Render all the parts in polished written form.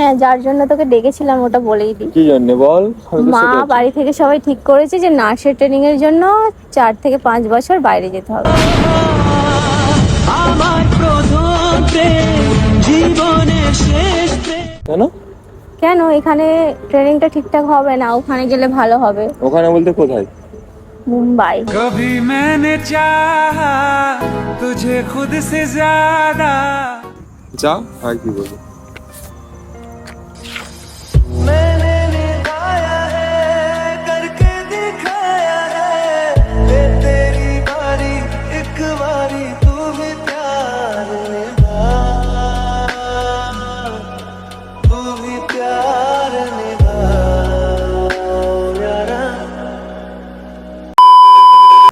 হ্যাঁ, যার জন্য তোকে ডেকেছিলাম ওটা বলেই দিই। কি জন্য বল? মা বাড়ি থেকে সবাই ঠিক করেছে যে নার্সের ট্রেনিং এর জন্য 4 থেকে 5 বছর বাইরে যেতে হবে। আমার প্রথম প্রেম, জীবনের শেষ প্রেম। কেন? কেন? এখানে ট্রেনিংটা ঠিকঠাক হবে না, ওখানে গেলে ভালো হবে। ওখানে বলতে কোথায়? মুম্বাই। कभी मैंने चाहा तुझे खुद से ज्यादा। যা আর কি বলবো। मैंने निभाया है करके दिखाया है ये तेरी बारी एक बारी तू भी प्यार निभा तू भी प्यार निभा यारा।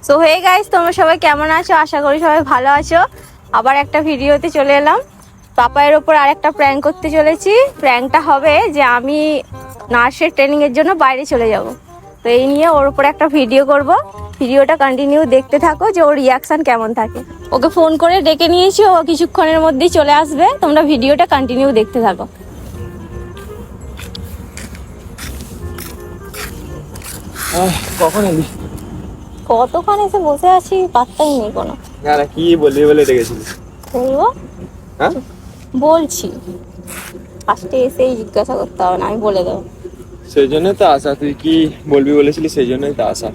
সো হে গাইস, তোমরা সবাই কেমন আছো? আশা করি সবাই ভালো আছো। আবার একটা ভিডিওতে চলে এলাম। পাপায়ের ওপর আরেকটা প্র্যাঙ্ক করতে চলেছি। প্র্যাঙ্কটা হবে যে আমি নার্সের ট্রেনিং এর জন্য বাইরে চলে যাব। তো এই নিয়ে ওর উপর একটা ভিডিও করব। ভিডিওটা কন্টিনিউ দেখতে থাকো যে ওর রিয়াকশন কেমন থাকে। ওকে ফোন করে ডেকে নিয়েছি, ও কিছুক্ষণের মধ্যেই চলে আসবে। তোমরা ভিডিওটা কন্টিনিউ দেখতে থাকো। কখন এলি? কতক্ষণ এসে বসে আছি, পাত্তাই নেই কোনো। না না, কি বলবি বলে ডেকেছিলি? বলবো? হ্যাঁ বলছি, ফার্স্টে এসেই জিজ্ঞাসা করতে হবে না, আমি বলে দেবো। সেই জন্যই তো আসা। তুই কি বলবি বলেছিলি, সেই জন্যই তো আসা।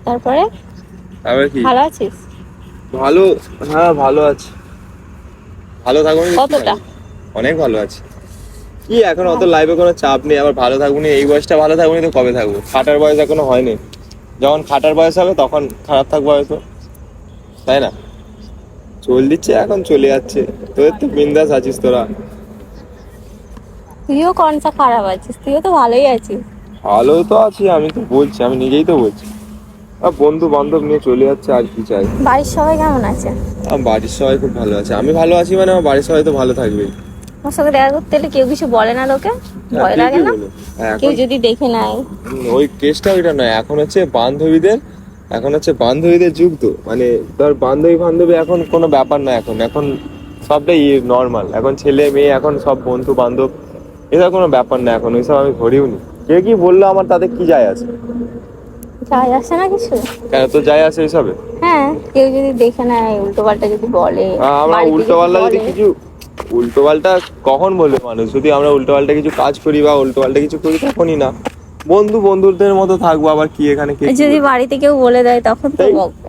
তারপরে তারপরে কি? ভালো আছিস? ভালো, হ্যাঁ ভালো আছি। ভালো থাকবো না? কতটা? অনেক ভালো আছি। কি এখন অত লাইফে কোনো চাপ নেই, আবার ভালো থাকবো না। এই বয়সটা ভালো থাকবো না তো কবে থাকবো? খাটার বয়স এখনো হয়নি। যখন খাটার বয়স হবে তখন খারাপ থাকবো হয়তো, তাই না? চল দিচ্ছে, এখন চলে যাচ্ছে। তোদের তো বিন্দাস আছিস তোরা। তুইও কোনটা খারাপ আছিস? তুইও তো ভালোই আছিস। ভালো তো আছি, আমি তো বলছি, আমি নিজেই তো বলছি। আর বন্ধু বান্ধব নিয়ে চলে যাচ্ছে, আর কি চাই। বাড়ির সবাই কেমন আছে? আমার বাড়ির সবাই খুব ভালো আছে। আমি ভালো আছি মানে আমার বাড়ির সবাই তো ভালো থাকবেই। ওর সঙ্গে দেখা করতে এলে কেউ কিছু বলে না লোকে? ভয় লাগে না কেউ যদি দেখে নেয়? ওই কেসটা ওইটা নয়, এখন হচ্ছে বান্ধবীদের, এখন হচ্ছে বান্ধবীদের যুগ। তো মানে ধর বান্ধবী এখন কোনো ব্যাপার না। এখন সবটাই নর্মাল। এখন ছেলে মেয়ে এখন সব বন্ধু বান্ধব, এটা কোনো ব্যাপার না। এখন ওইসব আমি ধরিও নি। কে কি বললো আমার তাতে কি যায় আছে? যায় আসে না কিছু। কেন তো যায় আছে এইসবে? হ্যাঁ, কেউ যদি দেখে নেয়, উল্টো পাল্টা যদি বলে। আমরা বাড়িতে উল্টো পাল্টা যদি বলে। কিছু উল্টো পাল্টা কখন বলবে মানুষ? যদি আমরা উল্টো পাল্টা কিছু কাজ করি বা উল্টো পাল্টা কিছু করি তখনই না। বন্ধুদের মতো থাকবো। আবার কি এখানে কে কি যদি বলবে? বাড়িতে কেউ বলে দেয় তখন তো তাই। বকবে।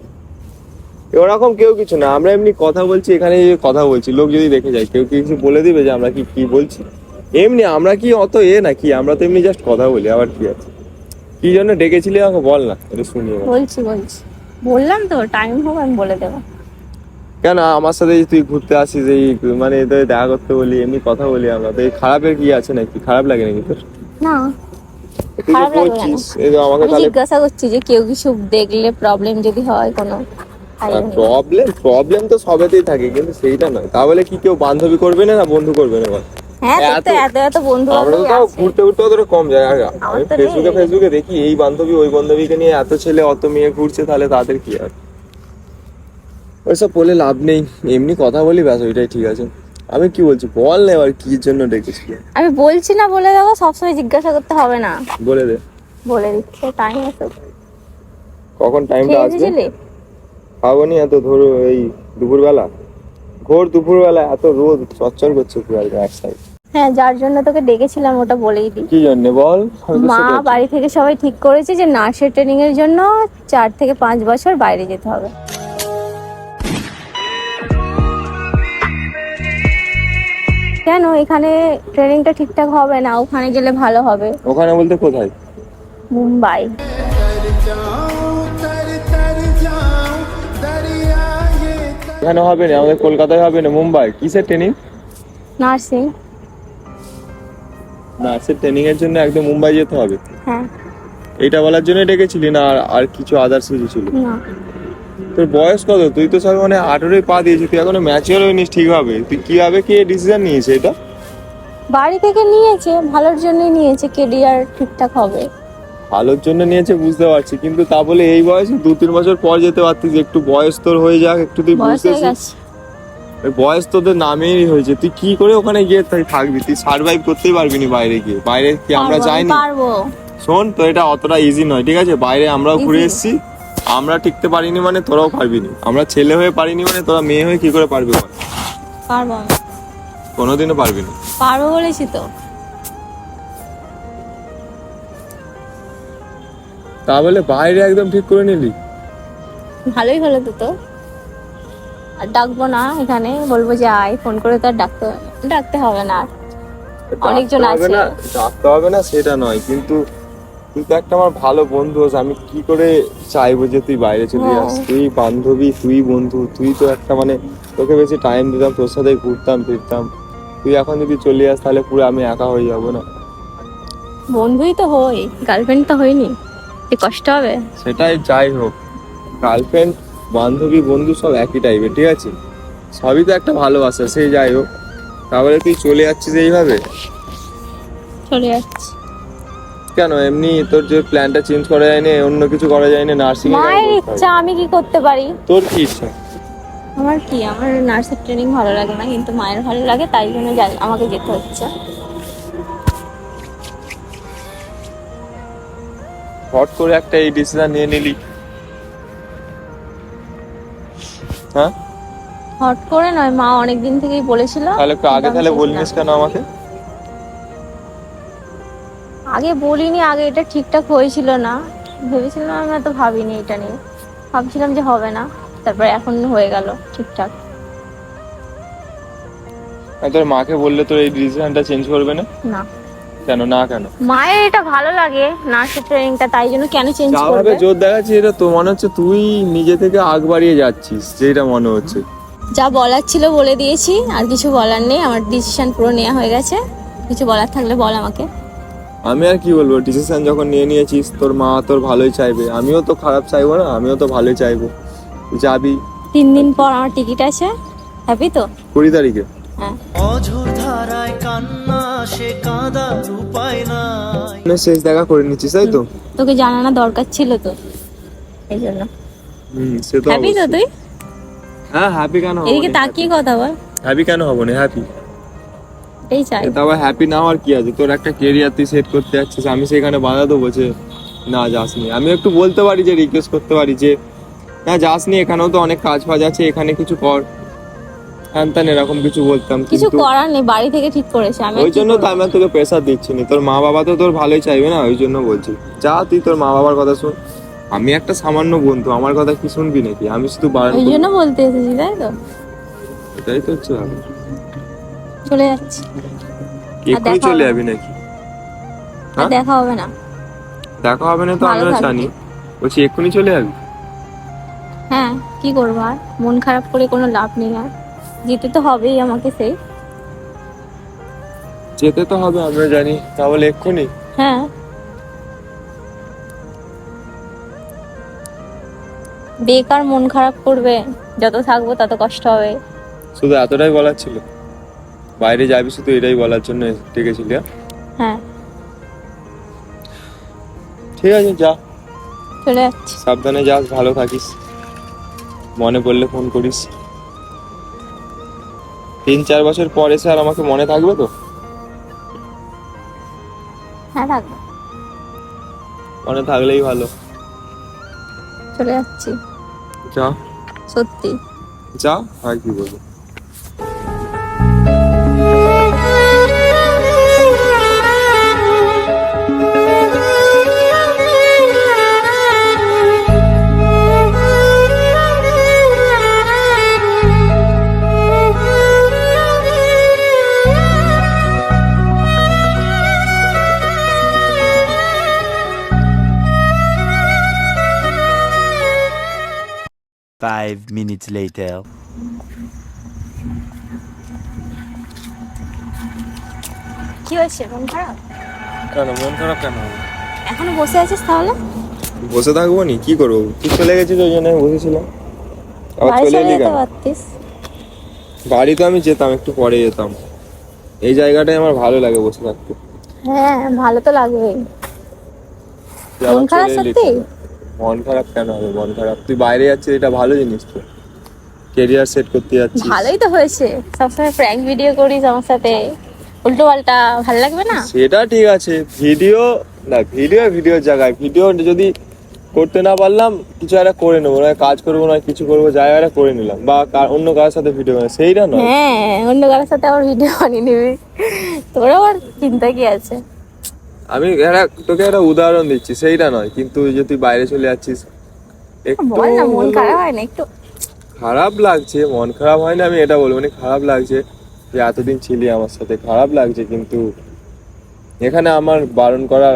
ওরকম কেউ কিছু না, আমরা এমনি কথা বলছি, এখানে এই যে কথা বলছি, লোক যদি দেখে যায় কেউ কি কিছু বলে দিবে যে আমরা কি কি বলছি? এমনি আমরা কি অত নাকি? আমরা তো এমনি জাস্ট কথা বলি, আবার কি আছে? কি জন্য ডেকেছিলি আমাকে বল না, এটা শুনি এবার। বলছি বললাম তো, টাইম হবে আমি বলে দেবো। কেন আমার সাথে এই তুই ঘুরতে আসিস, এই মানে এদের দেখা করতে বলি, এমনি কথা বলি, আমরা তো এই খারাপের কি আছে নাকি? খারাপ লাগে নাকি তোর? না, তুই খারাপ তো লাগবে কেন? বলছিস, এই তো আমাকে আমি তাহলে জিজ্ঞাসা করছি যে কেউ কিছু দেখলে প্রবলেম যদি হয় কোনো। তাই জন্য। প্রবলেম তো সবেতেই থাকে, কিন্তু সেইটা নয়। তাহলে কি কেউ বান্ধবী করবে না, না বন্ধু করবে না বল? হ্যাঁ, তোর তো এত বন্ধু আমরা তো বান্ধবী তাও আছে। ঘুরতে অতটা কম যায়। আর আমার আমি তো নেই। ফেসবুকে দেখি এই বান্ধবী ওই বান্ধবীকে নিয়ে এত ছেলে অত মেয়ে ঘুরছে, তাহলে তাদের কি আর? ওইসব বলে লাভ নেই, এমনি কথা বলি ব্যাস, ওইটাই ঠিক আছে। আমি কি বলছি বল না এবার, কি জন্য ডেকেছি? আমি বলছি না বলে দেবো, সবসময় জিজ্ঞাসা করতে হবে না। বলে দে। বলে দিচ্ছে, টাইম আছে। কখন টাইমটা খেয়ে আসবে? এসেছিলি? খাবো নি এত, ধরো এই দুপুরবেলা, ঘোর দুপুরবেলা এত রোদ চচ্চর করছে পুরো এক সাইড। হ্যাঁ, যার জন্য তোকে ডেকেছিলাম ওটা বলেই দিই। কি জন্য বল? মা বাড়ি থেকে সবাই ঠিক করেছে যে নার্সের ট্রেনিং এর জন্য 4 থেকে 5 বছর বাইরে যেতে হবে। কেন? এখানে ট্রেনিংটা ঠিকঠাক হবে না, ওখানে গেলে ভালো হবে। ওখানে বলতে কোথায়? মুম্বাই। এখানে হবে না, আমাদের কলকাতায় হবে না, মুম্বাই। কিসের ট্রেনিং? নার্সিং। নার্সের ট্রেনিং এর জন্য একদম মুম্বাই যেতে হবে? হ্যাঁ। এইটা বলার জন্য ডেকেছিলি না আর কিছু আদার্স কিছু ছিল? না, তোর বয়স কত? তুই তো সব মানে 18 পা দিয়েছিস, তুই এখনো ম্যাচিওর হয়নিস ঠিকভাবে। তুই কিভাবে কি ডিসিশন নিয়েছে এটা? বাড়ি থেকে নিয়েছে, ভালোর জন্যই নিয়েছে, কেরিয়ার ঠিকঠাক হবে। ভালোর জন্য নিয়েছে বুঝতে পারছি, কিন্তু তা বলে এই বয়সে 2-3 বছর পর যেতে পারতিস। একটু বয়স তোর হয়ে যাক, একটু তুই বয়স বুঝতে হয়ে গেছে। ওই বয়স তোদের নামেই হয়েছে, তুই কি করে ওখানে গিয়ে থাকবি? তুই সার্ভাইভ করতেই পারবি না বাইরে গিয়ে। বাইরে কি আমরা পারবো, আমি যাইনি? পারবো। শোন, তো এটা অতটা ইজি নয়, ঠিক আছে? বাইরে আমরাও ঘুরে এসেছি, আমরা টিকতে পারিনি মানে তোরাও পারবি না। আমরা ছেলে হয়ে পারিনি মানে তোরা মেয়ে হয়ে কি করে পারবি বল? পারবো আমি। কোনোদিনও পারবি না। পারবো বলেছি তো। তা বলে বাইরে একদম ঠিক করে নিলি? ভালোই হলো তো। আর ডাকবো না এখানে, বলবো যে আয়, ফোন করে তো আর ডাকতে হবে না আর। অনেকজন ডাকতে হবে আছে। না, ডাকতে হবে না সেটা নয়, কিন্তু তুই তো একটা আমার ভালো বন্ধু আছিস, আমি কি করে চাইবো যে তুই বাইরে চলে হ্যাঁ। যাস? তুই বান্ধবী, তুই বন্ধু, তুই তো একটা মানে তোকে বেশি টাইম দিতাম, তোর সাথে ঘুরতাম ফিরতাম। তুই এখন যদি চলে যাস তাহলে পুরো আমি একা হয়ে যাবো না? বন্ধুই তো হই, গার্লফ্রেন্ড তো হইনি, কি কষ্ট হবে? সেটাই, যাই হোক, গার্লফ্রেন্ড, বান্ধবী, বন্ধু সব একই টাইপের, ঠিক আছে? সবই তো একটা ভালোবাসা, সেই যাই হোক। তাহলে তুই চলে যাচ্ছিস এইভাবে চলে যাচ্ছি। কেন? এমনি তোর যে প্ল্যানটা চেঞ্জ করা যায় না, অন্য কিছু করা যায় না, নার্সিং মায়ের ইচ্ছা, আমি কি করতে পারি? তোর কি ইচ্ছা? আমার নার্সের ট্রেনিং ভালো লাগে না, কিন্তু মায়ের ভালো লাগে, তাই জন্য আমাকে যেতে হচ্ছে। হট করে একটা এই ডিসিশন নিয়ে নিলি, হ্যাঁ? হট করে নয়, মা অনেক দিন থেকেই বলেছিল। তাহলে একটু আগে কিন্তু আমি তাহলে শুনলাম বলিস না। কেন আমাকে? আগে বলিনি, আগে এটা ঠিকঠাক হয়েছিল না, ভেবেছিলাম, আমি এত ভাবিনি এটা নিয়ে, ভাবছিলাম যে হবে না, তারপরে এখন হয়ে গেল ঠিকঠাক। আর তোর মাকে বললে তোর এই ডিসিশনটা চেঞ্জ করবে না? না, কেন না? কেন? মায়ের এটা ভালো লাগে নার্সের ট্রেনিংটা, তাই জন্য কেন চেঞ্জ যাভাবে করবে? জোর দেখাচ্ছি, এটা তো মনে হচ্ছে তুই নিজে থেকে আগ বাড়িয়ে যাচ্ছিস, যেটা মনে হচ্ছে। যা বলার ছিল বলে দিয়েছি, আর কিছু বলার নেই, আমার ডিসিশন পুরো নেওয়া হয়ে গেছে। কিছু বলার থাকলে বল আমাকে। আমি আর কি বলবো, ডিসিশন যখন নিয়ে নিয়েছিস, তোর মা তোর ভালোই চাইবে, আমিও তো খারাপ চাইবো না, আমিও তো ভালোই চাইবো। তুই যাবি 3 দিন পর আমার টিকিট আছে, হ্যাপি তো? 20 তারিখে। হ্যাঁ। অঝোর ধারায় কান্না সে কাঁদার উপায় নাই। মানে শেষ দেখা করে নিচ্ছিস, তাই তো? তোকে জানানো দরকার ছিল তো, এই জন্য। সে তো হ্যাপি তো অবশ্যই। তুই? হ্যাঁ, হ্যাপি কেন হবো এদিকে না? তাকিয়ে কথা বল। হ্যাপি কেন হবো না? হ্যাপি। এই চাই। এটা আবার হ্যাপি না হওয়ার কি আছে? তোর একটা কেরিয়ার তুই সেট করতে যাচ্ছিস, আমি সেখানে বাধা দেবো যে না যাসনি? আমি একটু বলতে পারি, যে রিকোয়েস্ট করতে পারি যে না যাসনি, এখানেও তো অনেক কাজ ফাজ আছে, এখানে কিছু কর, হ্যান ত্যান এরকম কিছু বলতাম। কিছু কিন্তু করার নেই, বাড়ি থেকে ঠিক করেছে, আমি ওই জন্য তো আমি আর তোকে প্রেশার দিচ্ছি না, তোর মা বাবা তো তোর ভালোই চাইবে না, ওই জন্য বলছি যা, তুই তোর মা বাবার কথা শুন। আমি একটা সামান্য বন্ধু, আমার কথা কি শুনবি নাকি? আমি শুধু বারণ ওই করি। জন্য বলতে এসেছি, তাই তো? এটাই তো হচ্ছে ব্যাপার। চলে যাচ্ছি, এক্ষুনি দেখা চলে হবে যাবি নাকি? আর হ্যাঁ? দেখা হবে না। দেখা হবে না তো ভালো আমিও থাকবি। জানি, বলছি এক্ষুনি চলে যাবি। হ্যাঁ, কি করবো আর, মন খারাপ করে কোনো লাভ নেই, আর যেতে তো হবেই আমাকে, সেই। যেতে তো হবে, আমরা জানি, তাহলে এক্ষুনি? হ্যাঁ, বেকার মন খারাপ করবে, যত থাকবো তত কষ্ট হবে। শুধু এতটাই বলার ছিল? বাইরে যাবি শুধু এটাই বলার জন্য ডেকেছিলি? হ্যাঁ, ঠিক আছে, যা, চলে যাচ্ছি। সাবধানে যাস, ভালো থাকিস, মনে পড়লে ফোন করিস। 3-4 বছর পর এসে আর আমাকে মনে থাকবে তো? হ্যাঁ, থাকবো। মনে থাকলেই ভালো। চলে যাচ্ছি, যা, সত্যি। যা, আর কি বলবো। Five minutes later. কি হয়েছে, মন খারাপ? কেন মন খারাপ কেন হবে? এখনো বসে আছিস তাহলে? বসে থাকবো নি, কি করবো? তুই চলে গেছিস ওই জন্য আমি বসেছিলাম। আবার বাড়ি চলে চলে এলি যেতে কেন? পারতিস। বাড়ি তো আমি যেতাম, একটু পরে যেতাম। এই জায়গাটাই আমার ভালো লাগে বসে থাকতে। হ্যাঁ, ভালো তো লাগবেই। তুই আবার মন খারাপ চলে এলি সত্যি? কেন? মন খারাপ কেন হবে? মন খারাপ, তুই বাইরে যাচ্ছিস, এটা ভালো জিনিস তো। কেরিয়ার সেট করতে যাচ্ছিস। ভালোই তো হয়েছে, সবসময় প্র্যাঙ্ক ভিডিও করিস আমার সাথে, উল্টো পাল্টা, ভালো লাগবে না? সেটা ঠিক আছে, ভিডিওর জায়গায় ভিডিও যদি করতে না পারলাম কিছু একটা করে নেবো, নয় কাজ করবো না কিছু করবো, যাই একটা করে নিলাম, বা অন্য কারোর সাথে ভিডিও বানাই, সেইটা নয়। হ্যাঁ, অন্য কারোর সাথে আবার ভিডিও বানিয়ে নিবি, তোর আবার চিন্তা কি আছে? আমি তোকে একটা উদাহরণ দিচ্ছি, সেইটা নয়, কিন্তু যে তুই বাইরে চলে যাচ্ছিস একটু বল না, মন খারাপ হয় না একটু? খারাপ লাগছে, মন খারাপ হয় না, আমি এটা বলবো না, খারাপ লাগছে যে এতদিন ছিলি আমার সাথে, খারাপ লাগছে, কিন্তু এখানে আমার বারণ করা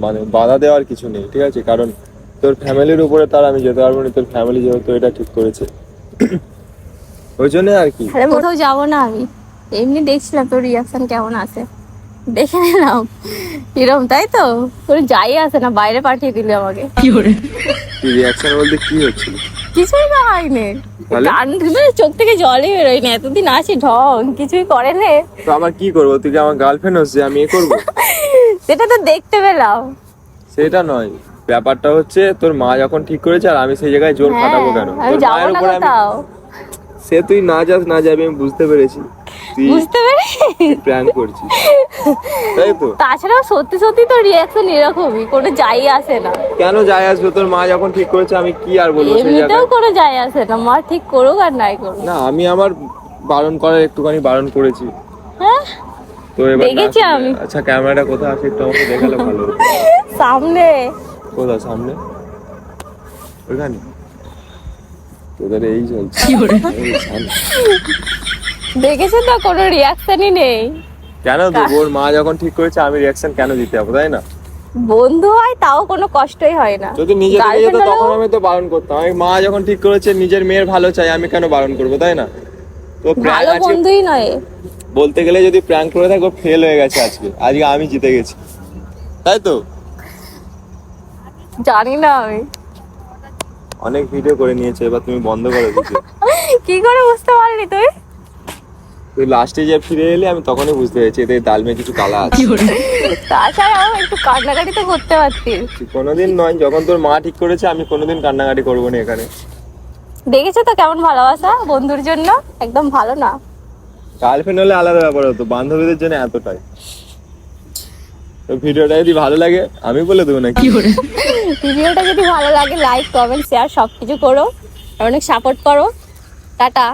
মানে বাধা দেওয়ার কিছু নেই, ঠিক আছে? কারণ তোর ফ্যামিলির উপরে তার আমি যেতে পারবো না, তোর ফ্যামিলি যেহেতু এটা ঠিক করেছে ওই জন্য আর কি। তাহলে কোথাও যাবো না আমি, এমনি দেখছিলাম তোর রিয়াকশন কেমন আছে, দেখে নিলাম এরকম, তাই তো? তোর যাই আসে না, বাইরে পাঠিয়ে দিলি আমাকে। কি রিয়াকশন বলতে কি হচ্ছিল? কিছুই না হয়নি, তাহলে? চোখ থেকে জলই বেরোয় না, এতদিন আছি ঢং কিছুই করে নে। তো আমার কি করবো, তুই কি আমার গার্লফ্রেন্ড হচ্ছে আমি এ করবো? সেটা তো দেখতে পেলাম। সেটা নয়, ব্যাপারটা হচ্ছে তোর মা যখন ঠিক করেছে আর আমি সেই জায়গায় জোর খাটাবো কেন? হ্যাঁ, আমি তোর যাবো মায়ের না উপরে আমি, কোথাও। সে তুই না যাস না যাবি আমি বুঝতে পেরেছি, তুই বুঝতে পেরে প্ল্যান করছিস, তাই তো? তাছাড়াও সত্যি সত্যি তো রিয়াকশন এরকমই, কোনো যাই আসে না। কেন যায় আসবে, তোর মা যখন ঠিক করেছে আমি কি আর বলবো সেই এমনিতেও জায়গায়? কোনো যাই আসে না, মা ঠিক করুক আর নাই করুক। না আমি আমার বারণ করার একটুখানি বারণ করেছি, হ্যাঁ, তো এবার না দেখেছি শুনলে- আমি। আচ্ছা ক্যামেরাটা কোথায় আছে একটু আমাকে দেখালে ভালো হতো। সামনে। কোথায় সামনে? ওইখানে তোদের এই চলছে এই সামনে। দেখেছো তো, কোনো রিয়াকশনই নেই। কেন দেবো, ওর মা যখন ঠিক করেছে আমি রিয়াকশন কেন দিতে যাবো, তাই না? বন্ধু হয় তাও কোনো কষ্টই হয় না। যদি নিজে থেকে যেত Girlfriend তখন হলেও আমি তো বারণ করতাম, আমি মা যখন ঠিক করেছে নিজের মেয়ের ভালো চাই, আমি কেন বারণ করবো, তাই না? তো প্র্যাঙ্ক ভালো আজকে বন্ধুই নয়। বলতে গেলে যদি প্র্যাঙ্ক করে থাকো ফেল হয়ে গেছে, আজকে আমি জিতে গেছি, তাই তো? জানি না আমি অনেক ভিডিও করে নিয়েছে, এবার তুমি বন্ধ করে দিচ্ছ। কি করে বুঝতে পারলি তুই? তুই লাস্টে যে ফিরে এলি আমি তখনই বুঝতে পেরেছি এতে ডালমে কিছু কালা আছে। তাছাড়াও একটু কান্নাকাটি তো করতে পারতিস। কোনোদিন নয়, যখন তোর মা ঠিক করেছে আমি কোনোদিন কান্নাকাটি করবো না এখানে। দেখেছো তো কেমন ভালোবাসা বন্ধুর জন্য, একদম ভালো না? গার্লফ্রেন্ড হলে আলাদা ব্যাপার হতো, বান্ধবীদের জন্য এতটাই। তো ভিডিওটা যদি ভালো লাগে আমি বলে দেবো নাকি? ভিডিওটা যদি ভালো লাগে লাইক কমেন্ট শেয়ার সবকিছু করো, আর অনেক সাপোর্ট করো। টাটা।